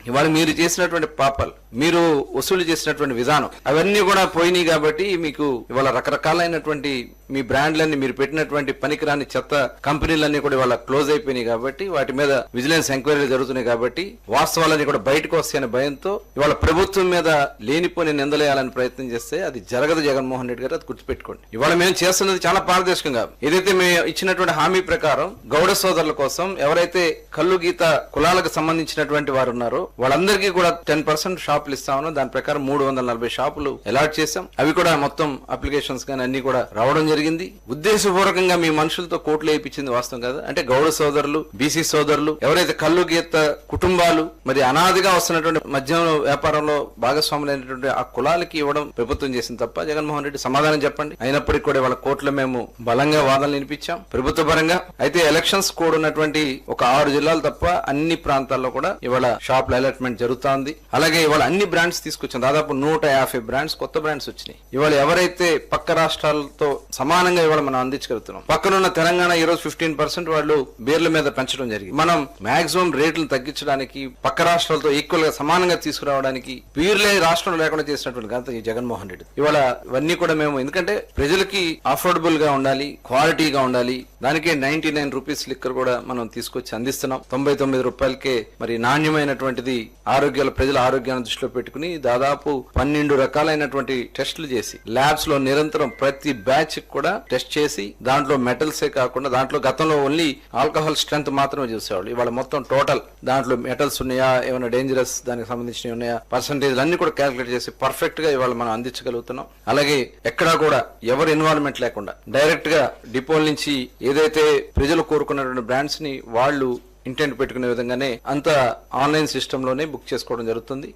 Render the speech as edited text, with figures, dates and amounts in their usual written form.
ఇవాళ మీరు చేసినటువంటి పాపాలు, మీరు వసూలు చేసినటువంటి విధానం అవన్నీ కూడా పోయినాయి. కాబట్టి మీకు ఇవాళ రకరకాలైనటువంటి మీ బ్రాండ్లన్నీ, మీరు పెట్టినటువంటి పనికిరాని చెత్త కంపెనీలన్నీ కూడా ఇవాళ క్లోజ్ అయిపోయినాయి. కాబట్టి వాటి మీద విజిలెన్స్ ఎంక్వైరీలు జరుగుతున్నాయి. కాబట్టి వాస్తవాలన్నీ కూడా బయటకు వస్తాయనే భయంతో ఇవాళ ప్రభుత్వం మీద లేనిపోని నిందలేయాలని ప్రయత్నం చేస్తే అది జరగదు. జగన్మోహన్ రెడ్డి గారు అది గుర్తుపెట్టుకోండి. ఇవాళ మేము చేస్తున్నది చాలా పారదర్శకంగా, ఏదైతే మేము ఇచ్చినటువంటి హామీ ప్రకారం గౌడ సోదరుల కోసం ఎవరైతే కల్లు గీత కులాలకు సంబంధించినటువంటి వారు ఉన్నారో వాళ్ళందరికీ కూడా 10% షాపులు ఇస్తామని దాని ప్రకారం 340 షాపులు అలాట్ చేశాం. అవి కూడా మొత్తం అప్లికేషన్స్ కానీ అన్ని కూడా రావడం జరిగింది. ఉద్దేశపూర్వకంగా మీ మనుషులతో కోట్లు వేయించింది వాస్తవం కదా. అంటే గౌడ సోదరులు, బీసీ సోదరులు, ఎవరైతే కల్లు గీత కుటుంబాలు, మరి అనాదిగా వస్తున్నటువంటి మద్యం వ్యాపారంలో భాగస్వాములైనటువంటి ఆ కులాలకి ఇవ్వడం ప్రభుత్వం చేసింది తప్ప. జగన్మోహన్ రెడ్డి సమాధానం చెప్పండి. అయినప్పటికీ కూడా వాళ్ళ కోర్టులో మేము బలంగా వాదనలు వినిపించాం ప్రభుత్వ పరంగా. అయితే ఎలక్షన్స్ కోడ్ ఉన్నటువంటి ఒక 6 జిల్లాలు తప్ప అన్ని ప్రాంతాల్లో కూడా ఇవాళ షాపుల అలాట్మెంట్ జరుగుతోంది. అలాగే ఇవాళ అన్ని బ్రాండ్స్ తీసుకొచ్చాం. దాదాపు 150 బ్రాండ్స్, కొత్త బ్రాండ్స్ వచ్చినాయి. ఇవాళ ఎవరైతే పక్క రాష్ట్రాలతో సమానంగా ఇవాళ మనం అందించగలుగుతున్నాం. పక్కనున్న తెలంగాణ ఈ రోజు 15% వాళ్ళు బీర్ల మీద పెంచడం జరిగింది. మనం మాక్సిమం రేట్లు తగ్గించడానికి, పక్క రాష్ట్రాలతో ఈక్వల్ గా సమానంగా తీసుకురావడానికి బీర్లే రాష్ట్రంలో లేకుండా చేసినటువంటి ఘనత ఈ జగన్మోహన్ రెడ్డి. ఇవాళ ఇవన్నీ కూడా మేము, ఎందుకంటే ప్రజలకి అఫోర్డబుల్ గా ఉండాలి, క్వాలిటీగా ఉండాలి, దానికే 99 రూపీస్ లిక్కర్ కూడా మనం తీసుకొచ్చి అందిస్తున్నాం. 99 రూపాయలకే మరి నాణ్యమైనటువంటిది ప్రజల ఆరోగ్యాన్ని దృష్టిలో పెట్టుకుని దాదాపు 12 రకాలైనటువంటి టెస్టులు చేసి ల్యాబ్స్ లో నిరంతరం ప్రతి బ్యాచ్ కూడా టెస్ట్ చేసి దాంట్లో మెటల్సే కాకుండా, దాంట్లో గతంలో ఓన్లీ ఆల్కహాల్ స్ట్రెంత్ మాత్రమే చూసేవాళ్ళు. ఇవాళ మొత్తం టోటల్ దాంట్లో మెటల్స్ ఉన్నాయా, ఏమైనా డేంజరస్ దానికి సంబంధించినవి ఉన్నాయా, పర్సంటేజ్ అన్ని కూడా క్యాలిక్యులేట్ చేసి పర్ఫెక్ట్ గా ఇవాళ మనం అందించగలుగుతున్నాం. అలాగే ఎక్కడా కూడా ఎవరు ఇన్వాల్వ్మెంట్ లేకుండా డైరెక్ట్ గా డిపోల నుంచి ఏదైతే ప్రజలు కోరుకున్నటువంటి బ్రాండ్స్ ని వాళ్ళు ఇంటెంట్ పెట్టుకునే విధంగానే అంతా ఆన్లైన్ సిస్టమ్ లోనే బుక్ చేసుకోవడం జరుగుతుంది.